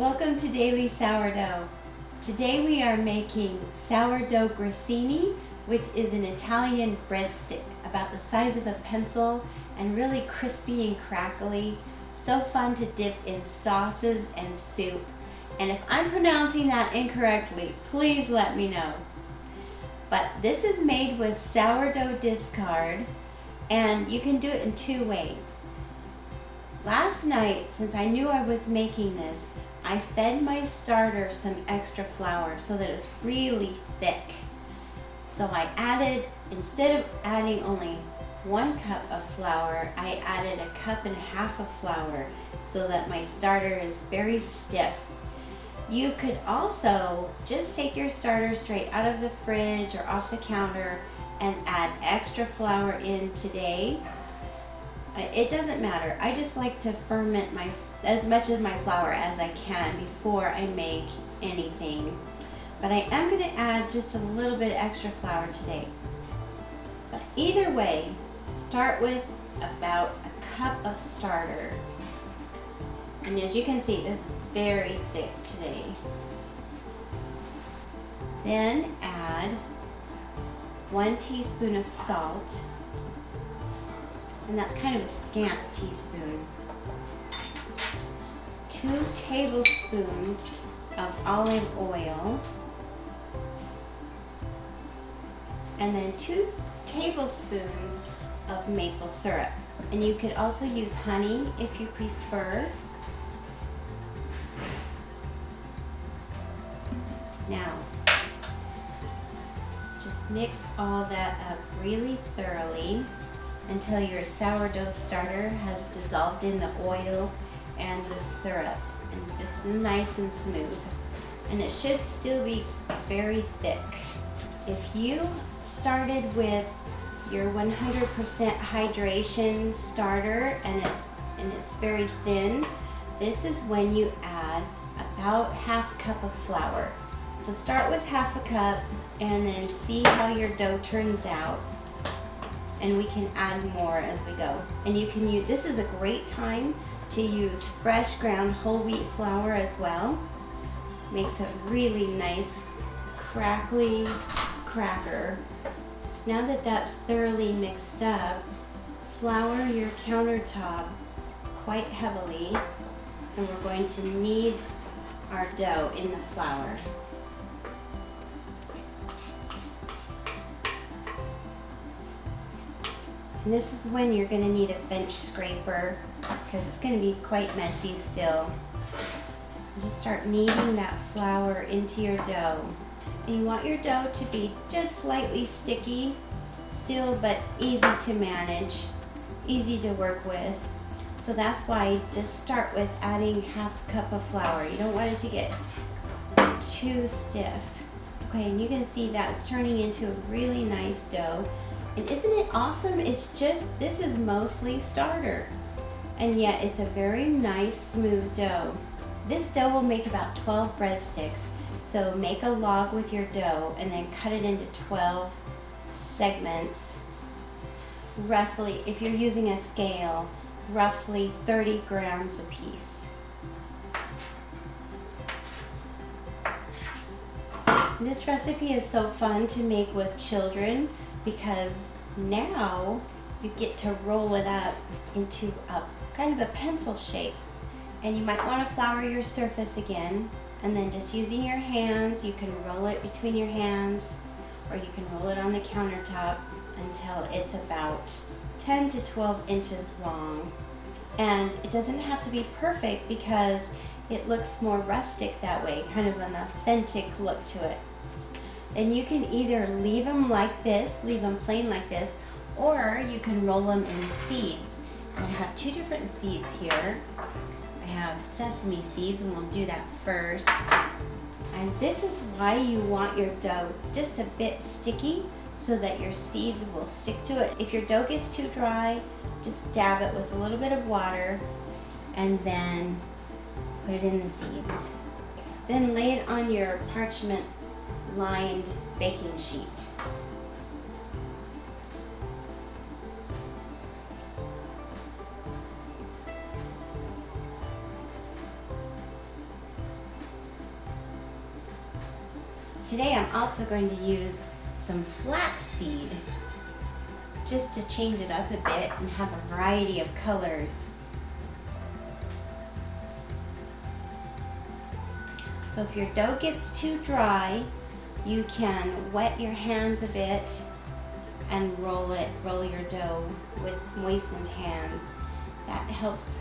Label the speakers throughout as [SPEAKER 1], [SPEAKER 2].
[SPEAKER 1] Welcome to Daily Sourdough. Today we are making Sourdough Grissini, which is an Italian breadstick about the size of a pencil and really crispy and crackly. So fun to dip in sauces and soup. And if I'm pronouncing that incorrectly, please let me know. But this is made with sourdough discard, and you can do it in two ways. Last night, since I knew I was making this, I fed my starter some extra flour so that it was really thick. So I added, instead of adding only 1 cup of flour, I added 1.5 cups of flour so that my starter is very stiff. You could also just take your starter straight out of the fridge or off the counter and add extra flour in today. It doesn't matter. I just like to ferment as much of my flour as I can before I make anything. But I am going to add just a little bit extra flour today. But either way, start with about 1 cup of starter. And as you can see, this is very thick today. Then add 1 teaspoon of salt. And that's kind of a scant teaspoon. 2 tablespoons of olive oil. And then 2 tablespoons of maple syrup. And you could also use honey if you prefer. Now, just mix all that up really thoroughly until your sourdough starter has dissolved in the oil and the syrup and just nice and smooth. And it should still be very thick. If you started with your 100% hydration starter and it's very thin, this is when you add about 1/2 cup of flour. So start with 1/2 cup and then see how your dough turns out. And we can add more as we go. And you can use, this is a great time to use fresh ground whole wheat flour as well. Makes a really nice crackly cracker. Now that that's thoroughly mixed up, flour your countertop quite heavily, and we're going to knead our dough in the flour. And this is when you're going to need a bench scraper because it's going to be quite messy still. And just start kneading that flour into your dough. And you want your dough to be just slightly sticky still, but easy to manage, easy to work with. So that's why just start with adding 1/2 cup of flour. You don't want it to get too stiff. Okay, and you can see that's turning into a really nice dough. And isn't it awesome? It's just, this is mostly starter. And yet it's a very nice smooth dough. This dough will make about 12 breadsticks. So make a log with your dough and then cut it into 12 segments. Roughly, if you're using a scale, roughly 30 grams a piece. This recipe is so fun to make with children because now you get to roll it up into a kind of a pencil shape. And you might want to flour your surface again, and then just using your hands, you can roll it between your hands, or you can roll it on the countertop until it's about 10 to 12 inches long. And it doesn't have to be perfect because it looks more rustic that way, kind of an authentic look to it. And you can either leave them like this, leave them plain like this, or you can roll them in seeds. And I have 2 different seeds here. I have sesame seeds, and we'll do that first. And this is why you want your dough just a bit sticky so that your seeds will stick to it. If your dough gets too dry, just dab it with a little bit of water and then put it in the seeds. Then lay it on your parchment lined baking sheet. today I'm also going to use some flaxseed just to change it up a bit and have a variety of colors. So if your dough gets too dry, you can wet your hands a bit and roll your dough with moistened hands. That helps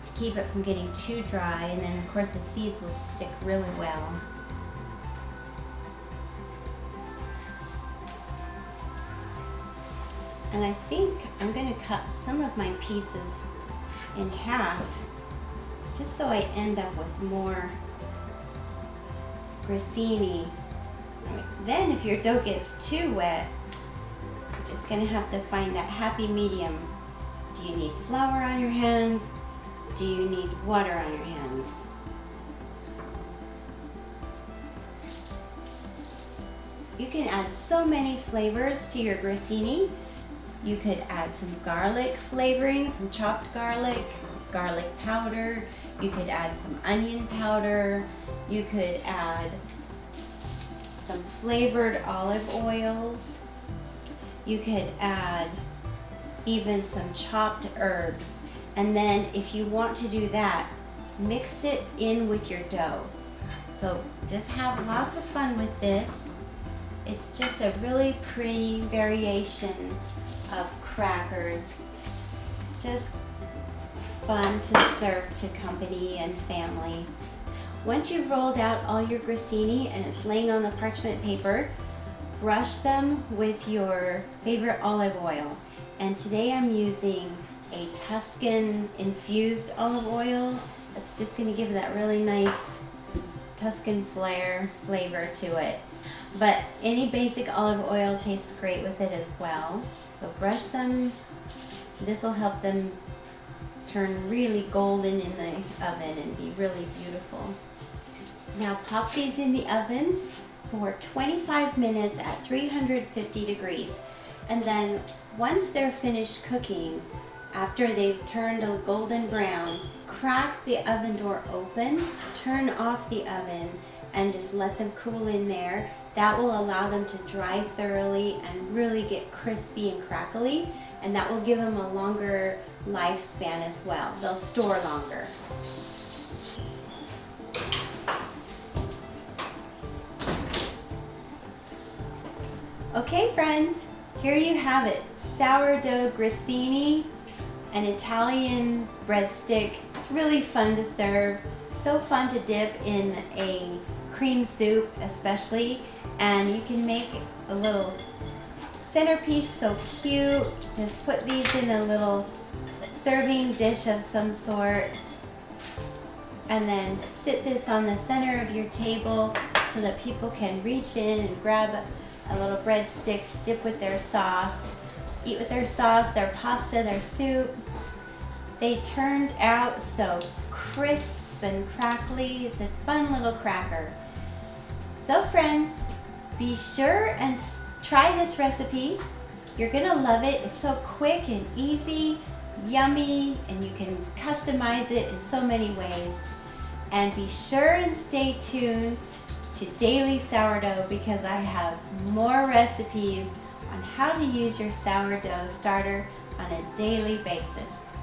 [SPEAKER 1] to keep it from getting too dry, and then of course the seeds will stick really well. And I think I'm going to cut some of my pieces in half just so I end up with more grissini. Then if your dough gets too wet, you're just going to have to find that happy medium. Do you need flour on your hands? Do you need water on your hands? You can add so many flavors to your grissini. You could add some garlic flavoring, some chopped garlic, garlic powder. You could add some onion powder. You could add some flavored olive oils. You could add even some chopped herbs. And then if you want to do that, mix it in with your dough. So just have lots of fun with this. It's just a really pretty variation of crackers. Just fun to serve to company and family. Once you've rolled out all your grissini and it's laying on the parchment paper, brush them with your favorite olive oil. And today I'm using a Tuscan infused olive oil. That's just going to give that really nice Tuscan flavor to it. But any basic olive oil tastes great with it as well. So brush them. This will help them turn really golden in the oven and be really beautiful. Now pop these in the oven for 25 minutes at 350 degrees. And then once they're finished cooking, after they've turned a golden brown, crack the oven door open, turn off the oven, and just let them cool in there. That will allow them to dry thoroughly and really get crispy and crackly, and that will give them a longer lifespan as well. They'll store longer. Okay friends, here you have it. Sourdough grissini, an Italian breadstick. It's really fun to serve. So fun to dip in a cream soup especially. And you can make a little centerpiece so cute. Just put these in a little serving dish of some sort. And then sit this on the center of your table so that people can reach in and grab a little breadstick to dip with their sauce. Eat with their sauce, their pasta, their soup. They turned out so crisp and crackly. It's a fun little cracker. So friends, be sure and try this recipe. You're gonna love it. It's so quick and easy, yummy, and you can customize it in so many ways. And be sure and stay tuned to Daily Sourdough because I have more recipes on how to use your sourdough starter on a daily basis.